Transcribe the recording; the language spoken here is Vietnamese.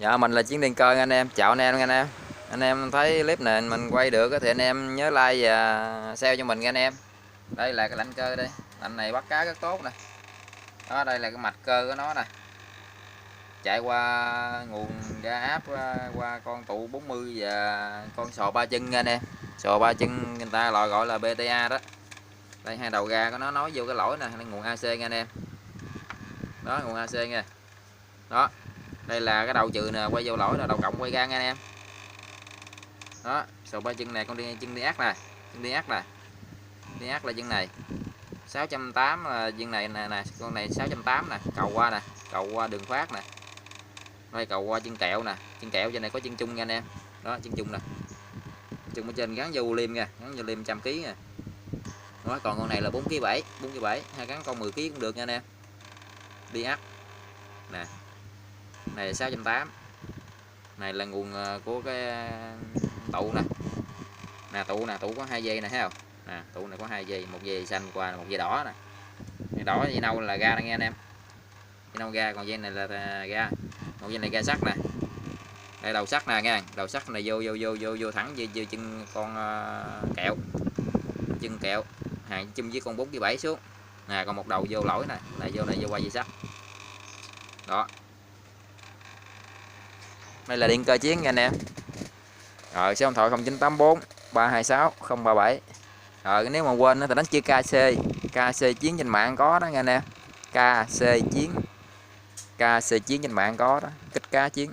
Dạ mình là Chiến Điện Cơ anh em, chào anh em nha anh em. Anh em thấy clip này mình quay được thì anh em nhớ like và share cho mình nha anh em. Đây là cái lạnh cơ đây, lạnh này bắt cá rất tốt nè. Đó, đây là cái mạch cơ của nó nè. Chạy qua nguồn ga áp qua con tụ 40 và con sò ba chân nha anh em. Sò ba chân người ta gọi là BTA đó. Đây hai đầu ga của nó nối vô cái lỗi nè, đây nguồn AC nha anh em. Đó nguồn AC nha. Đó. Đây là cái đầu trừ nè, quay vô lỗi là đầu cộng quay ga nha anh em. Đó, sò ba chân này con đi chân đi ác nè, chân đi ác nè. Đi ác là chân này. 680 là chân này nè, con này 680 nè, cầu qua đường phát nè. Đây cầu qua chân kẹo nè, chân kẹo trên này có chân chung nha anh em. Đó, chân chung nè. Chân ở trên gắn vô liêm nha, gắn vô liêm 100 kg nha. Đó, còn con này là 4 kg 7, 4 kg 7, hai gắn con 10 kg cũng được nha anh em. Đi ác. Nè. Này là 680. Này là nguồn của cái tụ nè. Nè tụ có 2 dây nè thấy không? Nè, tụ này có 2 dây, một dây xanh qua một dây đỏ nè. Dây đỏ dây nâu là ga nè nghe anh em. Dây nâu ga, còn dây này là ga. Một dây này ga sắt nè. Đây đầu sắt nè nha, đầu sắt này vô thẳng vô chân con kẹo. Chân kẹo, hàng chung với con 4 kg 7 xuống. Nè còn một đầu vô lỗi nè, này vô qua dây sắt. Đó. Đây là điện cơ Chiến nha anh em. Rồi số điện thoại 0984 326 037. Rồi nếu mà quên thì đánh chữ KC Chiến trên mạng có đó nha anh em. KC Chiến trên mạng có đó, kích cá Chiến.